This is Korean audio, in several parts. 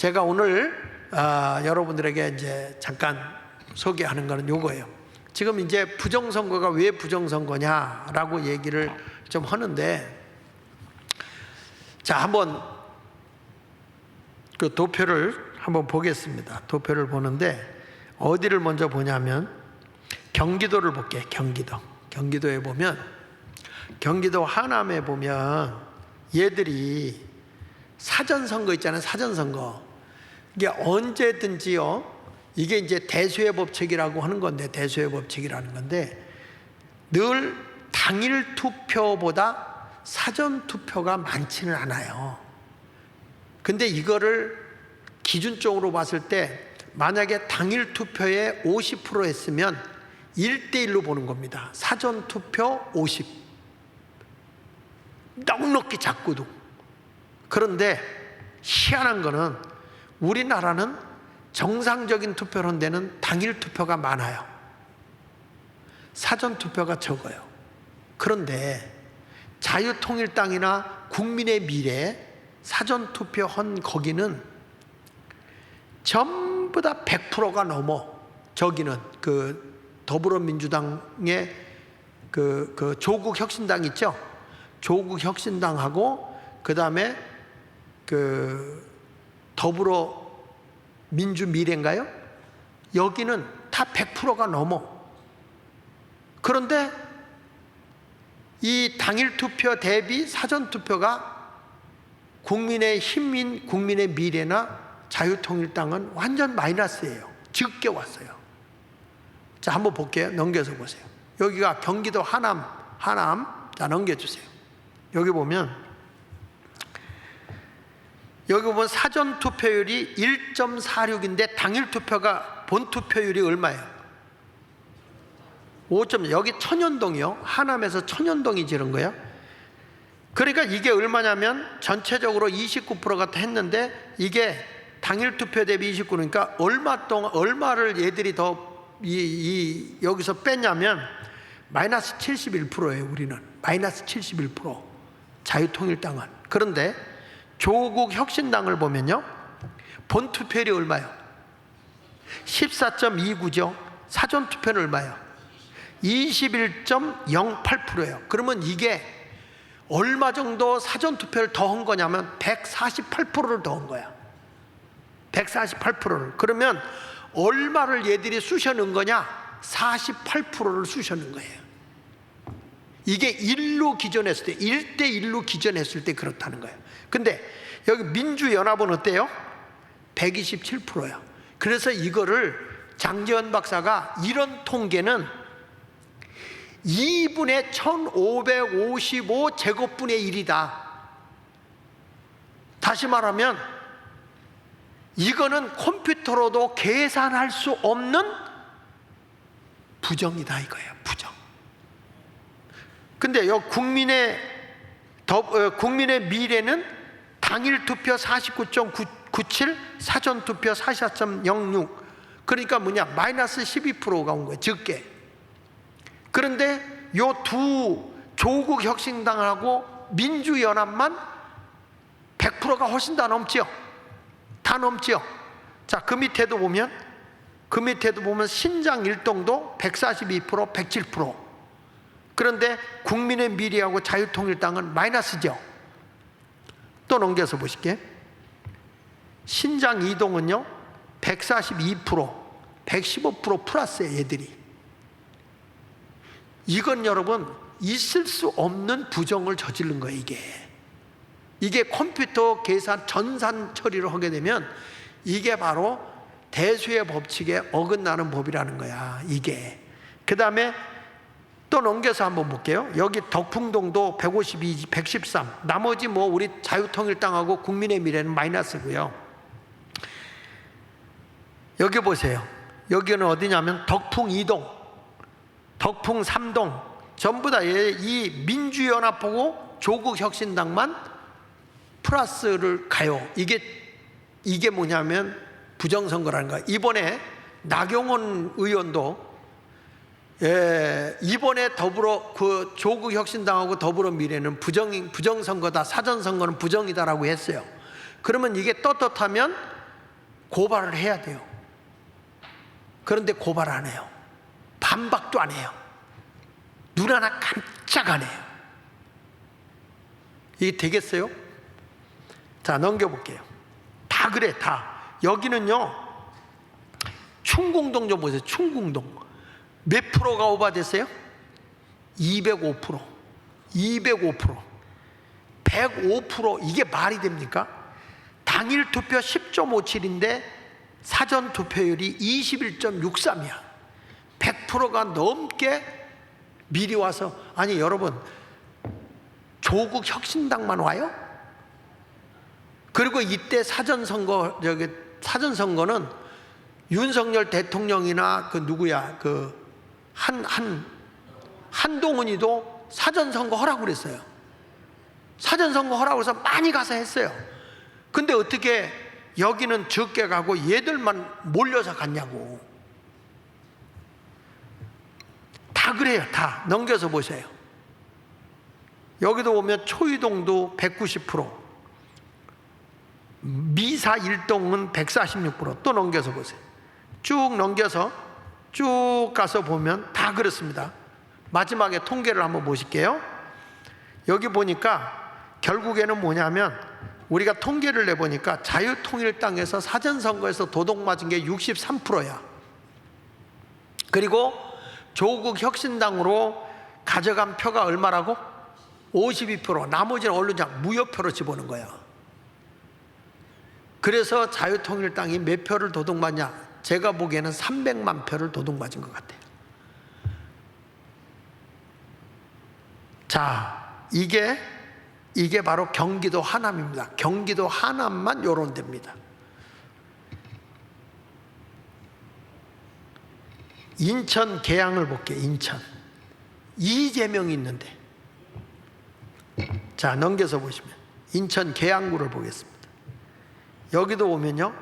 제가 오늘 여러분들에게 이제 잠깐 소개하는 것은 요거예요. 지금 이제 부정선거가 왜 부정선거냐라고 얘기를 좀 하는데, 자, 한번 그 도표를 한번 보겠습니다. 도표를 보는데 어디를 먼저 보냐면 경기도를 볼게요. 경기도에 보면, 경기도 하남에 보면 얘들이 사전선거 있잖아요. 사전선거. 이게 언제든지요, 이게 이제 대수의 법칙이라고 하는 건데, 대수의 법칙이라는 건데, 늘 당일 투표보다 사전 투표가 많지는 않아요. 근데 이거를 기준적으로 봤을 때 만약에 당일 투표에 50% 했으면 1대1로 보는 겁니다. 사전 투표 50. 넉넉히 작고도. 그런데 희한한 거는 우리나라는 정상적인 투표로 데는 당일 투표가 많아요. 사전 투표가 적어요. 그런데 자유통일당이나 국민의 미래 사전 투표한 거기는 전부 다 100%가 넘어. 저기는 그 더불어민주당의 그 조국혁신당 있죠? 조국혁신당하고 그 다음에 그 더불어민주미래인가요? 여기는 다 100%가 넘어. 그런데 이 당일 투표 대비 사전 투표가 국민의힘인 국민의 미래나 자유통일당은 완전 마이너스예요. 적게 왔어요. 자, 한번 볼게요. 넘겨서 보세요. 여기가 경기도 하남. 자, 넘겨주세요. 여기 보면 사전 투표율이 1.46인데 당일 투표가 본 투표율이 얼마예요? 5점. 여기 천연동이요. 하남에서 천연동이 지른 거예요. 그러니까 이게 얼마냐면 전체적으로 29%가 했는데 이게 당일 투표 대비 29%니까 얼마를 얘들이 더 여기서 뺐냐면 마이너스 71%예요. 우리는 마이너스 71%. 자유통일당은. 그런데 조국혁신당을 보면요, 본 투표율이 얼마요? 14.29죠. 사전 투표는 얼마요? 21.08%예요. 그러면 이게 얼마 정도 사전 투표를 더 한 거냐면 148%를 더 한 거야. 148%를. 그러면 얼마를 얘들이 쑤셔넣은 거냐? 48%를 쑤셔넣은 거예요. 이게 1로 기존했을 때, 1대1로 기존했을 때 그렇다는 거예요. 근데 여기 민주연합은 어때요? 127%예요. 그래서 이거를 장재현 박사가 이런 통계는 2분의 1555 제곱분의 1이다. 다시 말하면 이거는 컴퓨터로도 계산할 수 없는 부정이다 이거예요. 부정. 근데 여 국민의 미래는 당일 투표 49.97, 사전 투표 44.06. 그러니까 뭐냐? 마이너스 12%가 온 거예요. 적게. 그런데 요 두 조국혁신당하고 민주연합만 100%가 훨씬 다 넘지요. 다 넘지요. 자, 그 밑에도 보면 신장 일동도 142%, 107%. 그런데 국민의 미래하고 자유통일당은 마이너스죠. 또 넘겨서 보실게요. 신장 이동은요 142%, 115% 플러스예요. 얘들이. 이건 여러분 있을 수 없는 부정을 저지른 거예요. 이게 컴퓨터 계산 전산 처리를 하게 되면 이게 바로 대수의 법칙에 어긋나는 법이라는 거야. 이게. 그 다음에 또 넘겨서 한번 볼게요. 여기 덕풍동도 152, 113. 나머지 뭐 우리 자유통일당하고 국민의 미래는 마이너스고요. 여기 보세요. 여기는 어디냐면 덕풍 2동, 덕풍 3동 전부 다 이 민주연합하고 조국혁신당만 플러스를 가요. 이게 뭐냐면 부정선거라는 거야. 이번에 나경원 의원도 이번에 조국혁신당하고 더불어미래는 부정선거다, 사전선거는 부정이다라고 했어요. 그러면 이게 떳떳하면 고발을 해야 돼요. 그런데 고발 안 해요. 반박도 안 해요. 눈 하나 깜짝 안 해요. 이게 되겠어요? 자, 넘겨볼게요. 다 그래, 다. 여기는요, 충궁동 좀 보세요. 충궁동 몇 프로가 오버됐어요? 205%, 205%, 105%. 이게 말이 됩니까? 당일 투표 10.57인데 사전 투표율이 21.63이야. 100%가 넘게 미리 와서. 아니 여러분, 조국 혁신당만 와요? 그리고 이때 사전선거, 사전선거는 윤석열 대통령이나 그 누구야, 그 한동훈이도 사전선거 하라고 그랬어요. 사전선거 하라고 해서 많이 가서 했어요. 근데 어떻게 여기는 적게 가고 얘들만 몰려서 갔냐고. 다 그래요. 다 넘겨서 보세요. 여기도 보면 초이동도 190%, 미사 1동은 146%. 또 넘겨서 보세요. 쭉 넘겨서 쭉 가서 보면 다 그렇습니다. 마지막에 통계를 한번 보실게요. 여기 보니까 결국에는 뭐냐면, 우리가 통계를 내보니까 자유통일당에서 사전선거에서 도둑 맞은 게 63%야. 그리고 조국 혁신당으로 가져간 표가 얼마라고? 52%. 나머지는 언론장 무효표로 집어넣은 거야. 그래서 자유통일당이 몇 표를 도둑 맞냐? 제가 보기에는 300만 표를 도둑 맞은 것 같아요. 자, 이게 바로 경기도 하남입니다. 경기도 하남만 요런 데입니다. 인천 계양을 볼게요. 인천 이재명이 있는데, 자 넘겨서 보시면 인천 계양구를 보겠습니다. 여기도 보면요,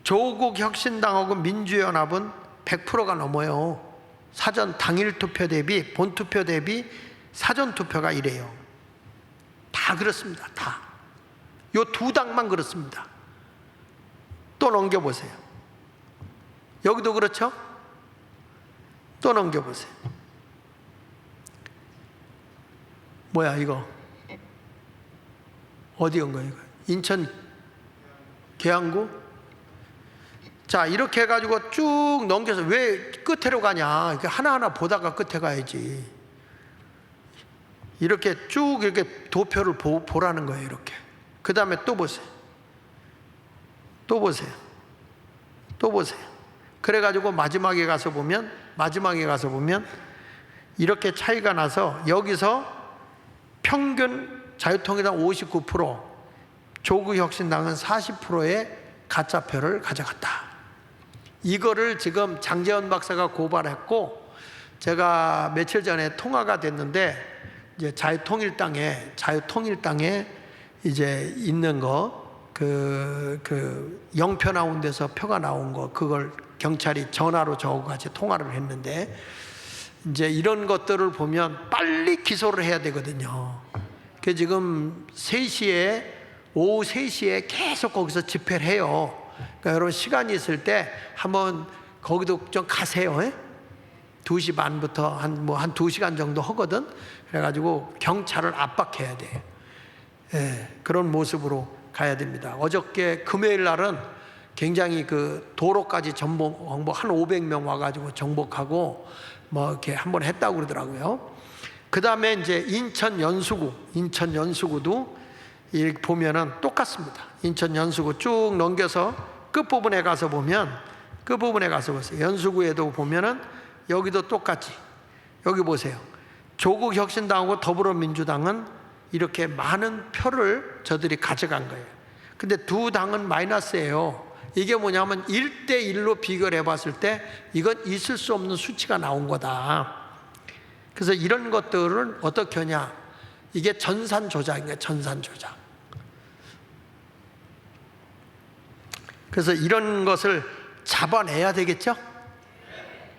조국 혁신당하고 민주연합은 100%가 넘어요. 사전 당일 투표 대비 본투표 대비 사전 투표가 이래요. 다 그렇습니다. 다. 요 두 당만 그렇습니다. 또 넘겨보세요. 여기도 그렇죠? 또 넘겨보세요. 뭐야 이거? 어디 온 거예요? 인천 계양구? 자, 이렇게 해가지고 쭉 넘겨서 왜 끝으로 가냐? 이렇게 하나하나 보다가 끝에 가야지. 이렇게 쭉 이렇게 도표를 보라는 거예요. 이렇게. 그 다음에 또 보세요. 또 보세요. 또 보세요. 그래가지고 마지막에 가서 보면 이렇게 차이가 나서, 여기서 평균 자유통일당 59%, 조국혁신당은 40%의 가짜표를 가져갔다. 이거를 지금 장제원 박사가 고발했고, 제가 며칠 전에 통화가 됐는데, 이제 자유통일당에 이제 있는 거, 영표 나온 데서 표가 나온 거, 그걸 경찰이 전화로 저하고 같이 통화를 했는데, 이제 이런 것들을 보면 빨리 기소를 해야 되거든요. 그 지금 오후 3시에 계속 거기서 집회를 해요. 그러니까 여러분 시간이 있을 때 한번 거기도 좀 가세요. 2시 반부터 한 2시간 정도 하거든. 그래가지고 경찰을 압박해야 돼요. 그런 모습으로 가야 됩니다. 어저께 금요일 날은 굉장히 그 도로까지 정복, 한 500명 와가지고 정복하고 뭐 이렇게 한번 했다고 그러더라고요. 그 다음에 이제 인천 연수구도 이렇게 보면은 똑같습니다. 인천 연수구 쭉 넘겨서 끝부분에 가서 보세요. 연수구에도 보면은 여기도 똑같이, 여기 보세요. 조국 혁신당하고 더불어민주당은 이렇게 많은 표를 저들이 가져간 거예요. 근데 두 당은 마이너스예요. 이게 뭐냐면 1대1로 비교를 해봤을 때 이건 있을 수 없는 수치가 나온 거다. 그래서 이런 것들은 어떻게 하냐, 이게 전산 조작인가요? 전산 조작. 그래서 이런 것을 잡아내야 되겠죠?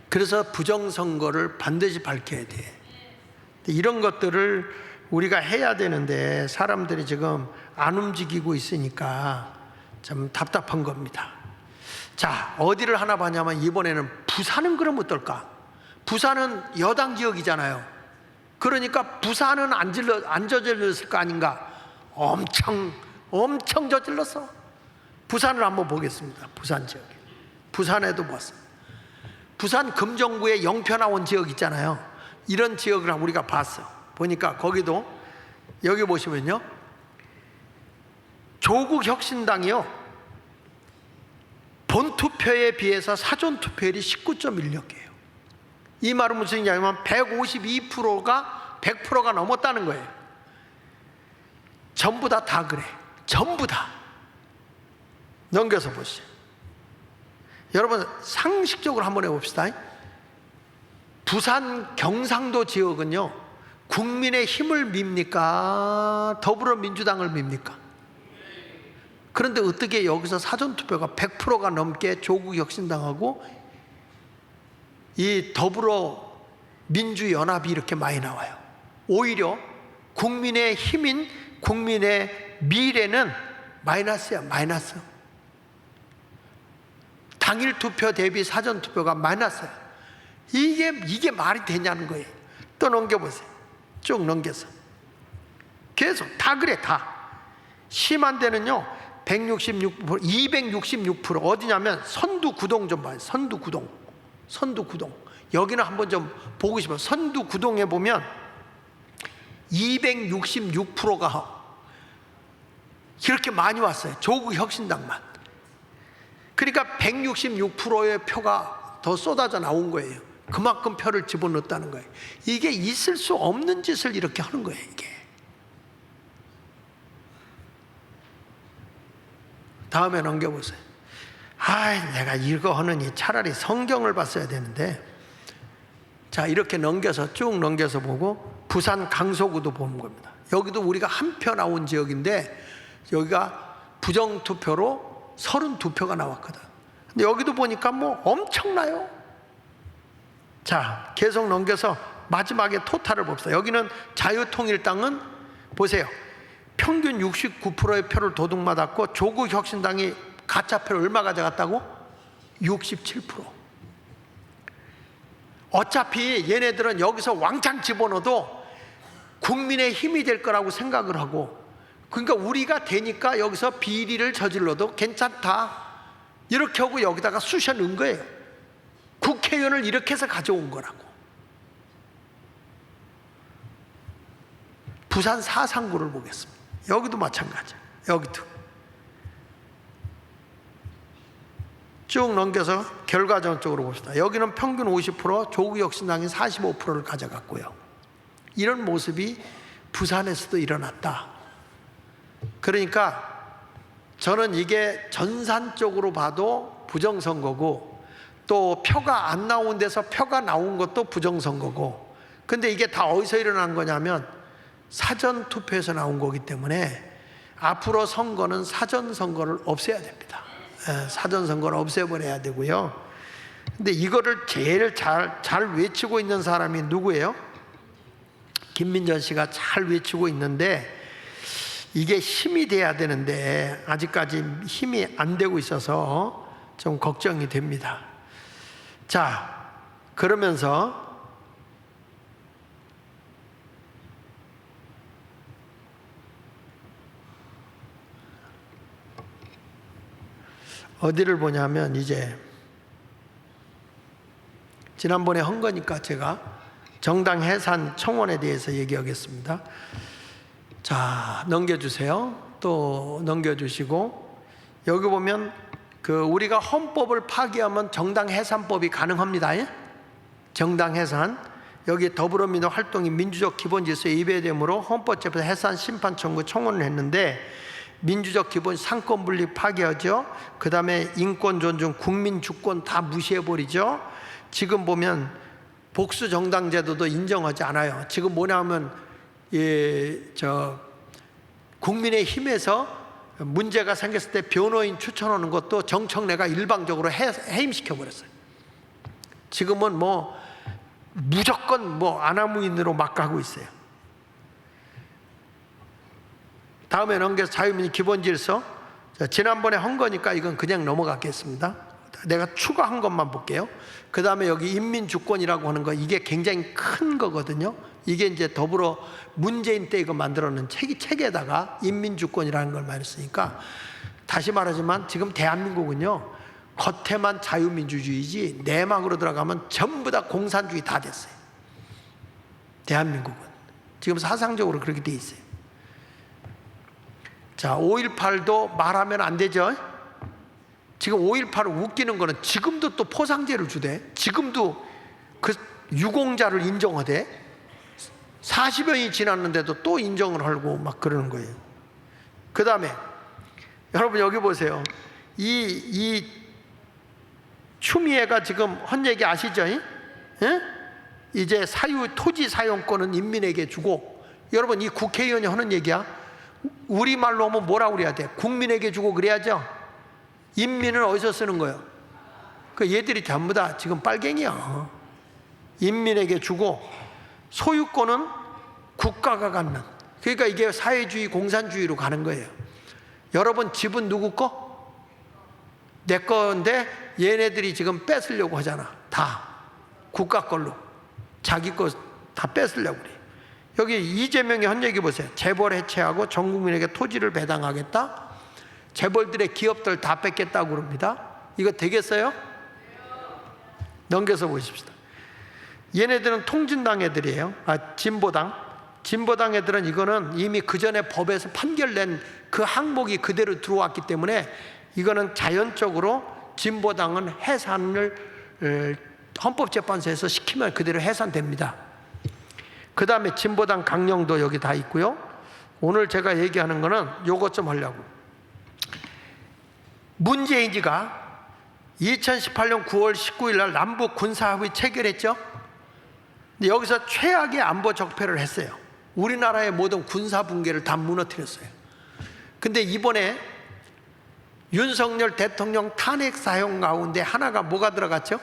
그래서 부정선거를 반드시 밝혀야 돼. 이런 것들을 우리가 해야 되는데 사람들이 지금 안 움직이고 있으니까 좀 답답한 겁니다. 자, 어디를 하나 봐냐면 이번에는 부산은 그럼 어떨까? 부산은 여당 지역이잖아요. 그러니까 부산은 안 저질렀을 거 아닌가? 엄청 저질렀어. 부산을 한번 보겠습니다. 부산 지역에. 부산에도 봤어요. 부산 금정구에 영표 나온 지역 있잖아요. 이런 지역을 우리가 봤어. 보니까 거기도 여기 보시면요, 조국혁신당이요, 본투표에 비해서 사전투표율이 19.16이에요. 이 말은 무슨 얘기냐면 152%가 100%가 넘었다는 거예요. 전부 다 그래. 전부 다. 넘겨서 보시죠. 여러분 상식적으로 한번 해봅시다. 부산 경상도 지역은요, 국민의힘을 밉니까? 더불어민주당을 밉니까? 그런데 어떻게 여기서 사전투표가 100%가 넘게 조국혁신당하고 이 더불어민주연합이 이렇게 많이 나와요? 오히려 국민의 힘인 국민의 미래는 마이너스야, 마이너스. 당일 투표 대비 사전투표가 마이너스야. 이게 말이 되냐는 거예요. 또 넘겨보세요. 쭉 넘겨서 계속 다 그래. 다 심한 데는요 166%, 266%. 어디냐면 선두구동 좀 봐요. 선두구동. 여기는 한번 좀 보고 싶어요. 선두구동에 보면 266%가 이렇게 많이 왔어요. 조국혁신당만. 그러니까 166%의 표가 더 쏟아져 나온 거예요. 그만큼 표를 집어넣었다는 거예요. 이게 있을 수 없는 짓을 이렇게 하는 거예요. 이게. 다음에 넘겨보세요. 내가 이거 하느니 차라리 성경을 봤어야 되는데. 자, 이렇게 넘겨서 쭉 넘겨서 보고 부산 강서구도 보는 겁니다. 여기도 우리가 한 표 나온 지역인데 여기가 부정투표로 32표가 나왔거든. 근데 여기도 보니까 뭐 엄청나요. 자, 계속 넘겨서 마지막에 토탈을 봅시다. 여기는 자유통일당은 보세요. 평균 69%의 표를 도둑맞았고 조국혁신당이 가짜표를 얼마 가져갔다고? 67%. 어차피 얘네들은 여기서 왕창 집어넣어도 국민의 힘이 될 거라고 생각을 하고, 그러니까 우리가 되니까 여기서 비리를 저질러도 괜찮다 이렇게 하고 여기다가 쑤셔 넣은 거예요. 국회의원을 이렇게 해서 가져온 거라고. 부산 사상구를 보겠습니다. 여기도 마찬가지야. 여기도 쭉 넘겨서 결과적으로 봅시다. 여기는 평균 50%, 조국혁신당이 45%를 가져갔고요. 이런 모습이 부산에서도 일어났다. 그러니까 저는 이게 전산적으로 봐도 부정선거고, 또 표가 안 나온 데서 표가 나온 것도 부정선거고, 근데 이게 다 어디서 일어난 거냐면 사전투표에서 나온 거기 때문에 앞으로 선거는 사전선거를 없애야 됩니다. 사전선거를 없애버려야 되고요. 근데 이거를 제일 잘 외치고 있는 사람이 누구예요? 김민전 씨가 잘 외치고 있는데, 이게 힘이 돼야 되는데 아직까지 힘이 안 되고 있어서 좀 걱정이 됩니다. 자, 그러면서 어디를 보냐면, 이제 지난번에 한 거니까 제가 정당 해산 청원에 대해서 얘기하겠습니다. 자, 넘겨주세요. 또 넘겨주시고, 여기 보면 우리가 헌법을 파기하면 정당 해산법이 가능합니다. 정당 해산. 여기 더불어민주당 활동이 민주적 기본질서에 위배되므로 헌법재판소 해산 심판 청구 청원을 했는데, 민주적 기본 상권 분립 파기하죠. 그 다음에 인권 존중, 국민 주권 다 무시해버리죠. 지금 보면 복수 정당 제도도 인정하지 않아요. 지금 뭐냐면 국민의힘에서 문제가 생겼을 때 변호인 추천하는 것도 정청래가 일방적으로 해임시켜 버렸어요. 지금은 뭐 무조건 뭐 아나무인으로 막 가고 있어요. 다음에 넘겨서 자유민주 기본질서, 자, 지난번에 한 거니까 이건 그냥 넘어가겠습니다. 내가 추가한 것만 볼게요. 그 다음에 여기 인민주권이라고 하는 거, 이게 굉장히 큰 거거든요. 이게 이제 더불어 문재인 때 이거 만들어놓은 책에다가 인민주권이라는 걸 많이 쓰니까, 다시 말하지만 지금 대한민국은요, 겉에만 자유민주주의지 내막으로 들어가면 전부 다 공산주의 다 됐어요. 대한민국은 지금 사상적으로 그렇게 돼 있어요. 자, 5.18도 말하면 안 되죠. 지금 5.18을 웃기는 거는 지금도 또 포상제를 주대. 지금도 그 유공자를 인정하대. 40여년이 지났는데도 또 인정을 하고 막 그러는 거예요. 그 다음에 여러분 여기 보세요. 이 추미애가 지금 한 얘기 아시죠? 예? 이제 토지 사용권은 인민에게 주고, 여러분 이 국회의원이 하는 얘기야. 우리말로 하면 뭐라고 그래야 돼? 국민에게 주고 그래야죠. 인민은 어디서 쓰는 거예요? 그 얘들이 전부 다 지금 빨갱이야. 인민에게 주고 소유권은 국가가 갖는. 그러니까 이게 사회주의 공산주의로 가는 거예요. 여러분 집은 누구 거? 내 건데 얘네들이 지금 뺏으려고 하잖아. 다 국가 걸로 자기 거 다 뺏으려고 그래. 여기 이재명이 한 얘기 보세요. 재벌 해체하고 전 국민에게 토지를 배당하겠다. 재벌들의 기업들 다 뺏겠다고 그럽니다. 이거 되겠어요? 넘겨서 보십시다. 얘네들은 통진당 애들이에요. 진보당 애들은 이거는 이미 그 전에 법에서 판결낸 그 항목이 그대로 들어왔기 때문에 이거는 자연적으로 진보당은 해산을 헌법재판소에서 시키면 그대로 해산됩니다. 그 다음에 진보당 강령도 여기 다 있고요. 오늘 제가 얘기하는 거는 요것 좀 하려고. 문재인이가 2018년 9월 19일 날 남북 군사합의 체결했죠. 근데 여기서 최악의 안보 적폐를 했어요. 우리나라의 모든 군사 붕괴를 다 무너뜨렸어요. 근데 이번에 윤석열 대통령 탄핵 사용 가운데 하나가 뭐가 들어갔죠?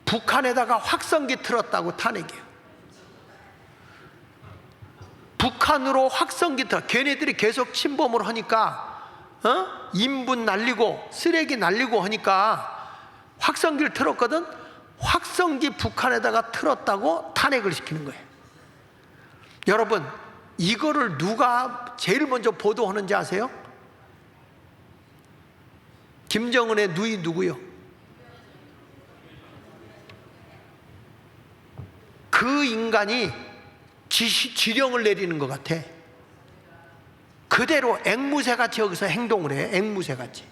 북한에다가 확성기 틀었다고 탄핵이에요. 북한으로 확성기 틀어. 걔네들이 계속 침범을 하니까 인분 날리고 쓰레기 날리고 하니까 확성기를 틀었거든. 확성기 북한에다가 틀었다고 탄핵을 시키는 거예요. 여러분 이거를 누가 제일 먼저 보도하는지 아세요? 김정은의 누이 누구요? 그 인간이 지령을 내리는 것 같아. 그대로 앵무새같이 여기서 행동을 해. 앵무새같이.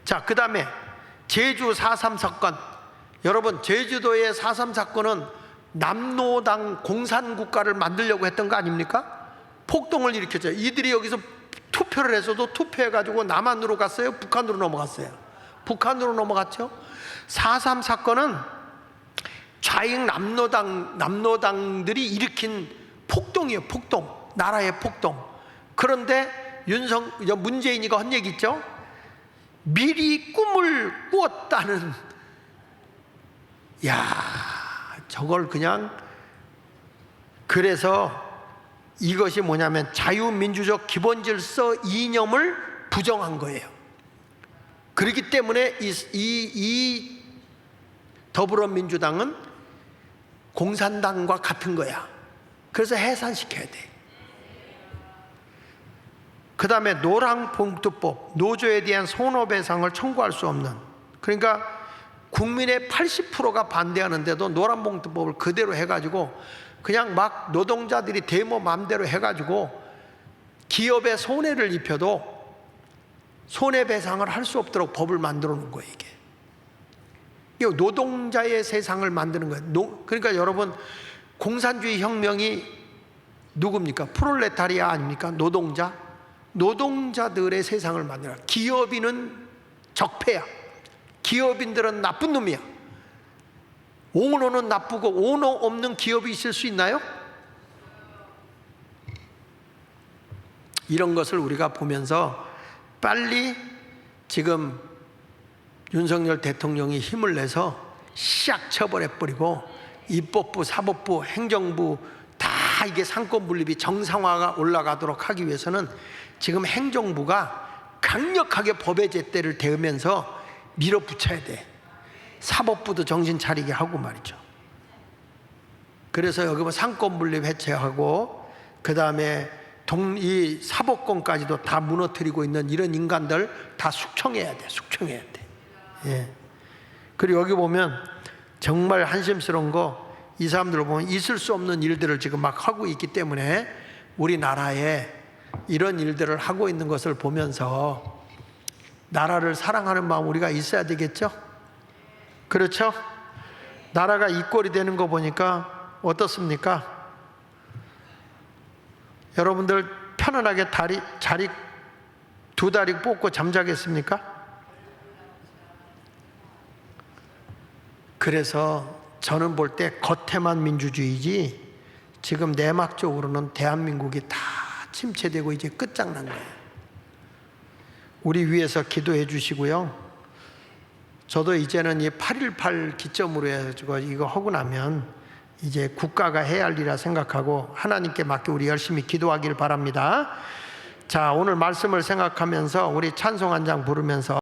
자, 그 다음에 제주 4.3 사건. 여러분 제주도의 4.3 사건은 남노당 공산국가를 만들려고 했던 거 아닙니까? 폭동을 일으켰죠. 이들이 여기서 투표를 해서도 투표해가지고 남한으로 갔어요? 북한으로 넘어갔어요? 북한으로 넘어갔죠. 4.3 사건은 좌익 남노당들이 일으킨 폭동이에요. 폭동. 나라의 폭동. 그런데 문재인이가 한 얘기 있죠. 미리 꿈을 꾸었다는. 야, 저걸 그냥. 그래서 이것이 뭐냐면 자유민주적 기본질서 이념을 부정한 거예요. 그렇기 때문에 이 더불어민주당은 공산당과 같은 거야. 그래서 해산시켜야 돼. 그 다음에 노란봉투법, 노조에 대한 손해배상을 청구할 수 없는. 그러니까 국민의 80%가 반대하는데도 노란봉투법을 그대로 해가지고 그냥 막 노동자들이 데모 마음대로 해가지고 기업에 손해를 입혀도 손해배상을 할 수 없도록 법을 만들어 놓은 거예요. 이게 노동자의 세상을 만드는 거예요. 그러니까 여러분 공산주의 혁명이 누굽니까? 프롤레타리아 아닙니까? 노동자들의 세상을 만들어. 기업인은 적폐야. 기업인들은 나쁜 놈이야. 오너는 나쁘고 오너 없는 기업이 있을 수 있나요? 이런 것을 우리가 보면서 빨리 지금 윤석열 대통령이 힘을 내서 샥 처벌해버리고 입법부, 사법부, 행정부 다 다 이게 상권 분립이 정상화가 올라가도록 하기 위해서는 지금 행정부가 강력하게 법의 잣대를 대면서 밀어붙여야 돼. 사법부도 정신 차리게 하고 말이죠. 그래서 여기 뭐 상권 분립 해체하고 그 다음에 이 사법권까지도 다 무너뜨리고 있는 이런 인간들 다 숙청해야 돼. 숙청해야 돼. 예. 그리고 여기 보면 정말 한심스러운 거, 이 사람들을 보면 있을 수 없는 일들을 지금 막 하고 있기 때문에 우리나라에 이런 일들을 하고 있는 것을 보면서 나라를 사랑하는 마음 우리가 있어야 되겠죠? 그렇죠? 나라가 이 꼴이 되는 거 보니까 어떻습니까? 여러분들 편안하게 자리 두 다리 뻗고 잠자겠습니까? 그래서 저는 볼 때 겉에만 민주주의지 지금 내막적으로는 대한민국이 다 침체되고 이제 끝장난 거예요. 우리 위해서 기도해 주시고요. 저도 이제는 이 8.18 기점으로 해가지고 이거 하고 나면 이제 국가가 해야 할 일이라 생각하고 하나님께 맡겨 우리 열심히 기도하길 바랍니다. 자, 오늘 말씀을 생각하면서 우리 찬송 한 장 부르면서